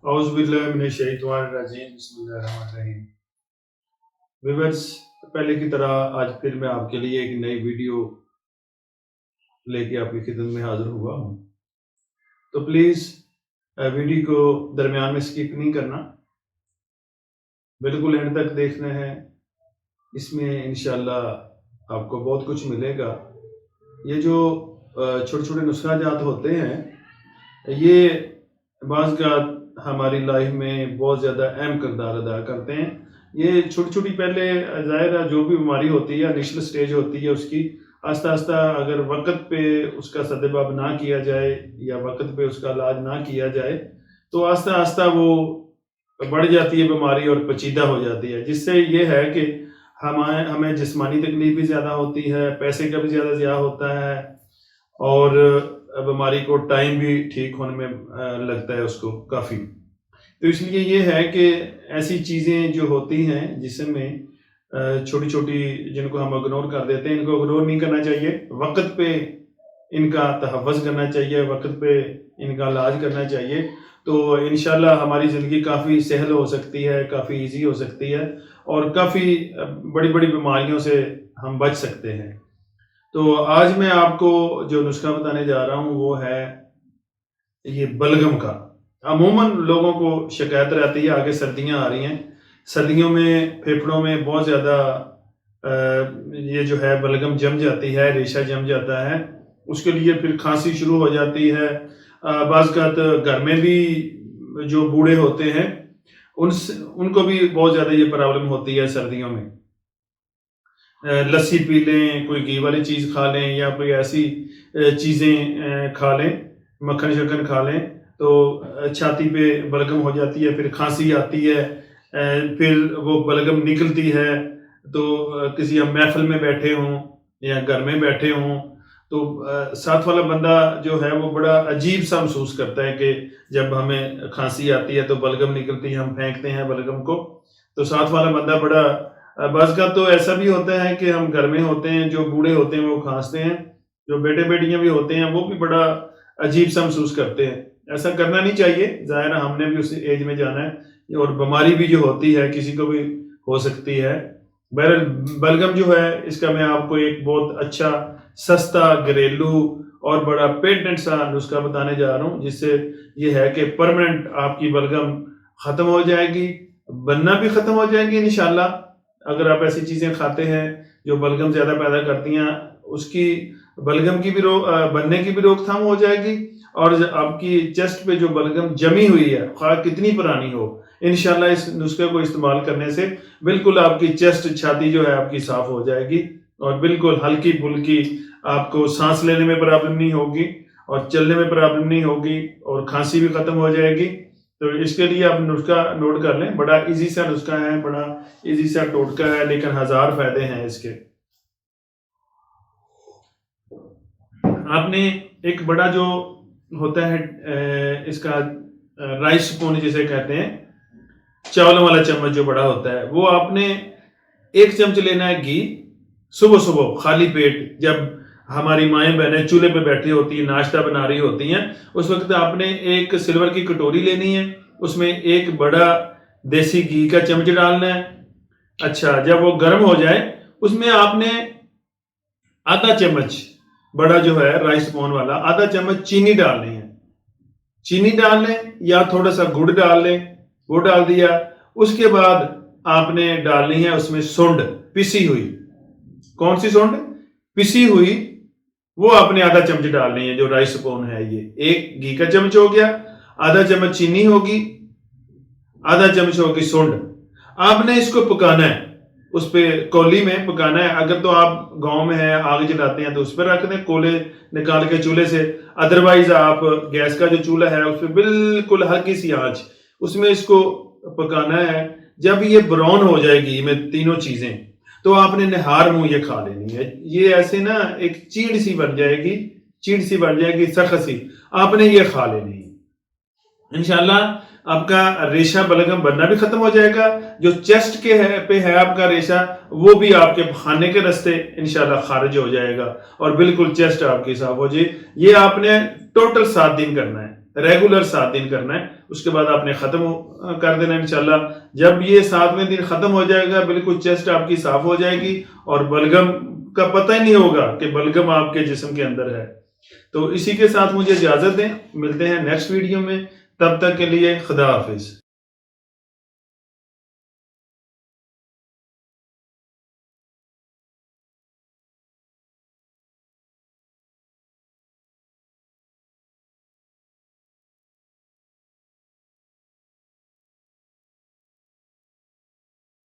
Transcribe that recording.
औज़ु बिल्लाहि मिनश्शैतानिर्रजीम बिस्मिल्लाहिर्रहमानिर्रहीम। व्यूअर्स, पहले की तरह आज फिर मैं आपके लिए एक नई वीडियो लेके आपकी खिदमत में हाजिर हुआ हूँ। तो प्लीज़ वीडियो को दरमियान में स्किप नहीं करना, बिल्कुल एंड तक देखना है। इसमें इंशाअल्लाह आपको बहुत कुछ मिलेगा। ये जो छोटे छोटे नुस्खा जात होते हैं, ये बाज़ का हमारी लाइफ में बहुत ज़्यादा अहम किरदार अदा करते हैं। ये छोटी छोटी पहले ज़ाहिर है जो भी बीमारी होती है इनिशियल स्टेज होती है उसकी, आस्ता आस्ता अगर वक़्त पे उसका सद्देबाब ना किया जाए या वक़्त पे उसका इलाज ना किया जाए तो आस्ता आस्ता वो बढ़ जाती है बीमारी और पेचीदा हो जाती है, जिससे ये है कि हमें जिस्मानी तकलीफ भी ज़्यादा होती है, पैसे का भी ज़्यादा ज़िया होता है और बीमारी को टाइम भी ठीक होने में लगता है उसको काफ़ी। तो इसलिए ये है कि ऐसी चीज़ें जो होती हैं जिसमें छोटी छोटी जिनको हम इग्नोर कर देते हैं, इनको इग्नोर नहीं करना चाहिए। वक़्त पे इनका तहफ़्फ़ुज़ करना चाहिए, वक़्त पे इनका इलाज करना चाहिए, तो इंशाअल्लाह हमारी ज़िंदगी काफ़ी सहल हो सकती है, काफ़ी ईज़ी हो सकती है और काफ़ी बड़ी बड़ी बीमारियों से हम बच सकते हैं। तो आज मैं आपको जो नुस्खा बताने जा रहा हूँ वो है ये बलगम का। अमूमन लोगों को शिकायत रहती है, आगे सर्दियाँ आ रही हैं, सर्दियों में फेफड़ों में बहुत ज़्यादा ये जो है बलगम जम जाती है, रेशा जम जाता है, उसके लिए फिर खांसी शुरू हो जाती है। बाज़ घर में भी जो बूढ़े होते हैं उनको भी बहुत ज़्यादा ये प्रॉब्लम होती है सर्दियों में। लस्सी पी लें, कोई घी वाली चीज़ खा लें या कोई ऐसी चीज़ें खा लें, मक्खन शक्खन खा लें तो छाती पे बलगम हो जाती है, फिर खांसी आती है, फिर वो बलगम निकलती है। तो किसी हम महफिल में बैठे हों या घर में बैठे हों तो साथ वाला बंदा जो है वो बड़ा अजीब सा महसूस करता है कि जब हमें खांसी आती है तो बलगम निकलती है, हम फेंकते हैं बलगम को, तो साथ वाला बंदा बड़ा बस का तो ऐसा भी होता है कि हम घर में होते हैं, जो बूढ़े होते हैं वो खांसते हैं, जो बेटे बेटियां भी होते हैं वो भी बड़ा अजीब सा महसूस करते हैं। ऐसा करना नहीं चाहिए, ज़ाहिर है हमने भी उस एज में जाना है और बीमारी भी जो होती है किसी को भी हो सकती है। बहरहाल बलगम जो है इसका मैं आपको एक बहुत अच्छा सस्ता घरेलू और बड़ा पेटेंट सा नुस्खा बताने जा रहा हूँ, जिससे ये है कि परमानेंट आपकी बलगम ख़त्म हो जाएगी, बनना भी ख़त्म हो जाएंगी इंशाल्लाह। अगर आप ऐसी चीज़ें खाते हैं जो बलगम ज़्यादा पैदा करती हैं, उसकी बलगम की भी बनने की भी रोकथाम हो जाएगी और आपकी चेस्ट पे जो बलगम जमी हुई है ख़्वाह कितनी पुरानी हो, इंशाल्लाह इस नुस्खे को इस्तेमाल करने से बिल्कुल आपकी चेस्ट छाती जो है आपकी साफ़ हो जाएगी और बिल्कुल हल्की फुल्की आपको सांस लेने में प्रॉब्लम नहीं होगी और चलने में प्रॉब्लम नहीं होगी और खांसी भी ख़त्म हो जाएगी। तो इसके लिए आप नुस्खा नोट कर लें, बड़ा इजी सा नुस्खा है, बड़ा इजी सा टोटका है, लेकिन 1000 फायदे हैं इसके। आपने एक बड़ा जो होता है इसका राइस स्पून जिसे कहते हैं, चावलों वाला चम्मच जो बड़ा होता है, वो आपने 1 चम्मच लेना है घी। सुबह सुबह खाली पेट जब हमारी माएँ बहनें चूल्हे पे बैठी होती हैं, नाश्ता बना रही होती हैं, उस वक्त आपने एक सिल्वर की कटोरी लेनी है, उसमें एक बड़ा देसी घी का चम्मच डालना है। अच्छा, जब वो गर्म हो जाए उसमें आपने आधा चम्मच बड़ा जो है राइस स्पून वाला आधा चम्मच चीनी डालनी है। चीनी डाल लें या थोड़ा सा गुड़ डाल लें, वो डाल दिया। उसके बाद आपने डालनी है उसमें सूंड पिसी हुई। कौन सी सूंड? पिसी हुई, वो आपने आधा चम्मच डालनी है। जो राइस स्पून है ये एक घी का चम्मच हो गया, आधा चम्मच चीनी होगी, आधा चम्मच होगी सूंड। आपने इसको पकाना है, उस पे कोली में पकाना है। अगर तो आप गांव में है आग जलाते हैं तो उस पर रख दें कोले निकाल के चूल्हे से, अदरवाइज आप गैस का जो चूल्हा है उस पर बिल्कुल हल्की सी आंच उसमें इसको पकाना है। जब ये ब्राउन हो जाएगी में तीनों चीजें, तो आपने निहार मुंह ये खा लेनी है। ये ऐसे ना एक चीड़ सी बन जाएगी, चीड़ सी बन जाएगी सख्त सी, आपने ये खा लेनी है। इंशाल्लाह आपका रेशा बलगम बनना भी खत्म हो जाएगा। जो चेस्ट के पे है आपका रेशा, वो भी आपके खाने के रास्ते इंशाल्लाह खारिज हो जाएगा और बिल्कुल चेस्ट आपकी साफ हो जाए। ये आपने टोटल 7 दिन करना है। ریگولر 7 دن کرنا ہے. اس کے بعد آپ نے ختم کر دینا انشاءاللہ. جب یہ 7ویں دن ختم ہو جائے گا بالکل چیسٹ آپ کی صاف ہو جائے گی اور بلغم کا پتہ ہی نہیں ہوگا کہ بلغم آپ کے جسم کے اندر ہے. تو اسی کے ساتھ مجھے اجازت دیں, ملتے ہیں نیکسٹ ویڈیو میں. تب تک کے لیے خدا حافظ.